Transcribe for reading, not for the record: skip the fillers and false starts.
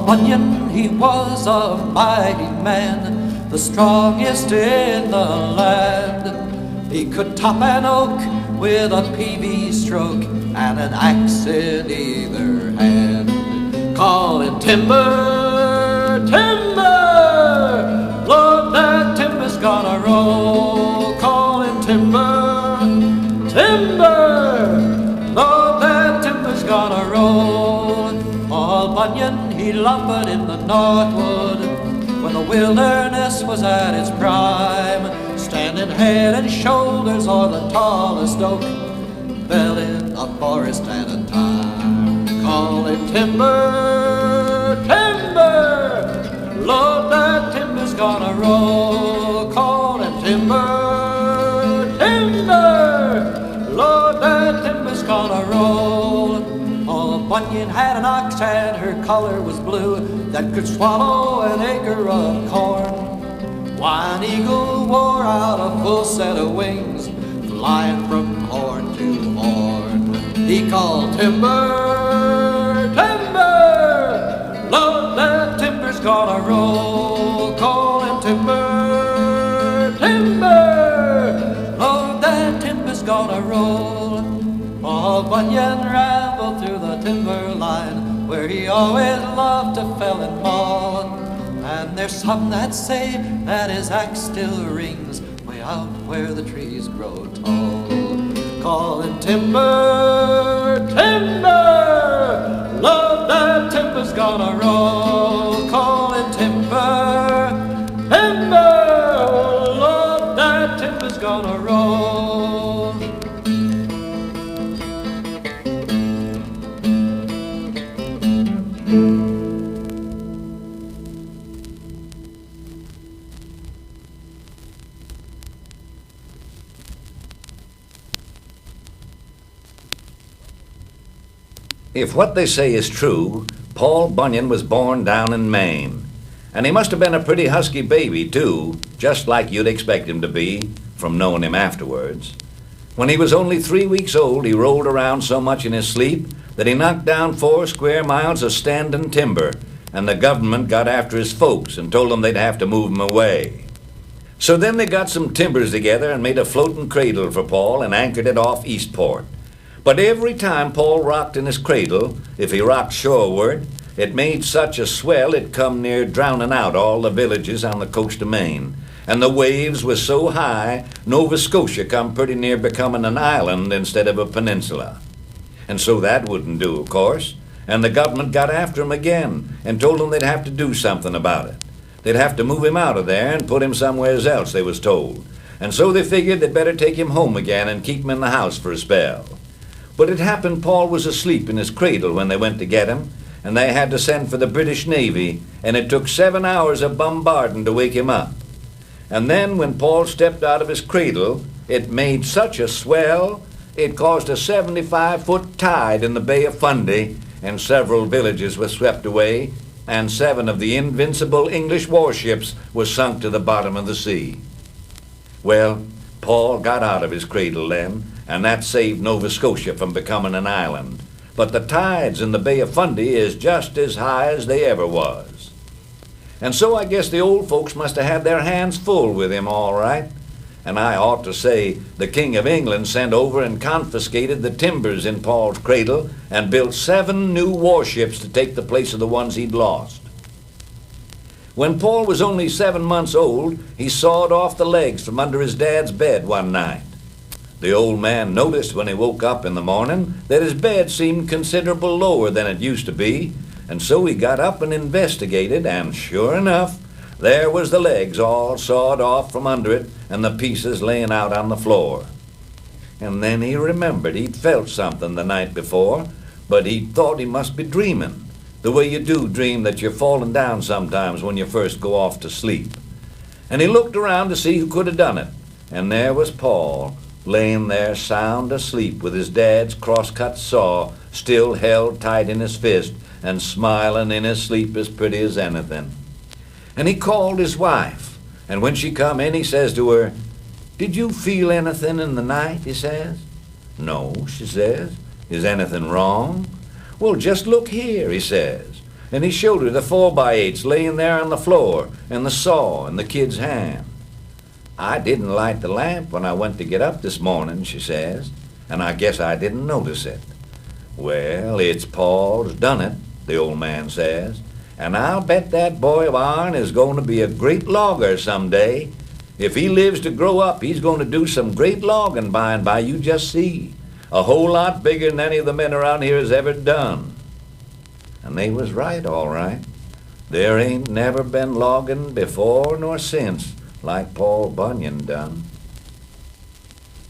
Bunyan, he was a mighty man, the strongest in the land. He could top an oak with a PV stroke and an axe in either hand. Call it timber, timber, Lord, that timber's gonna roll. Call it timber, timber, Lord, that timber's gonna roll. Paul Bunyan, he lumbered in the Northwood when the wilderness was at its prime, standing head and shoulders o'er the tallest oak, fell in a forest at a time. Call it timber, timber, Lord, that timber's gonna roll. Call it timber, timber, Lord, that timber's gonna roll. Oh, Bunyan had an ox and her color was blue that could swallow an acre of corn. Why, an eagle wore out a full set of wings, flying from horn to horn. He called timber, timber, Lord, that timber's gonna roll. Call him timber, timber, Lord, that timber's gonna roll. Paul Bunyan rambled through the timberline where he always loved to fell and maul. And there's some that say that his axe still rings way out where the trees grow tall. Call it timber, timber, Lord, that timber's gonna roll. Call it timber, timber, Lord, that timber's gonna roll. If what they say is true, Paul Bunyan was born down in Maine. And he must have been a pretty husky baby, too, just like you'd expect him to be, from knowing him afterwards. When he was only 3 weeks old, he rolled around so much in his sleep that he knocked down 4 square miles of standing timber, and the government got after his folks and told them they'd have to move him away. So then they got some timbers together and made a floating cradle for Paul and anchored it off Eastport. But every time Paul rocked in his cradle, if he rocked shoreward, it made such a swell it come near drowning out all the villages on the coast of Maine. And the waves was so high, Nova Scotia come pretty near becoming an island instead of a peninsula. And so that wouldn't do, of course. And the government got after him again and told him they'd have to do something about it. They'd have to move him out of there and put him somewheres else, they was told. And so they figured they'd better take him home again and keep him in the house for a spell. But it happened Paul was asleep in his cradle when they went to get him, and they had to send for the British Navy, and it took 7 hours of bombarding to wake him up. And then when Paul stepped out of his cradle, it made such a swell, it caused a 75-foot tide in the Bay of Fundy, and several villages were swept away, and 7 of the invincible English warships were sunk to the bottom of the sea. Well, Paul got out of his cradle then, and that saved Nova Scotia from becoming an island. But the tides in the Bay of Fundy is just as high as they ever was. And so I guess the old folks must have had their hands full with him all right. And I ought to say the King of England sent over and confiscated the timbers in Paul's cradle and built 7 new warships to take the place of the ones he'd lost. When Paul was only 7 months old, he sawed off the legs from under his dad's bed one night. The old man noticed when he woke up in the morning that his bed seemed considerable lower than it used to be, and so he got up and investigated, and sure enough, there was the legs all sawed off from under it and the pieces laying out on the floor. And then he remembered he'd felt something the night before, but he thought he must be dreaming, the way you do dream that you're falling down sometimes when you first go off to sleep. And he looked around to see who could have done it, and there was Paul, laying there sound asleep with his dad's cross-cut saw still held tight in his fist and smiling in his sleep as pretty as anything. And he called his wife, and when she come in, he says to her, "Did you feel anything in the night?" he says. "No," she says. "Is anything wrong?" "Well, just look here," he says. and he showed her the 4x8s laying there on the floor, and the saw in the kid's hand. "I didn't light the lamp when I went to get up this morning," she says, "and I guess I didn't notice it." "Well, it's Paul's done it," the old man says, "and I'll bet that boy of ourn is going to be a great logger someday. If he lives to grow up, he's going to do some great logging by and by, you just see. A whole lot bigger than any of the men around here has ever done." And they was right, all right. There ain't never been logging before nor since like Paul Bunyan done.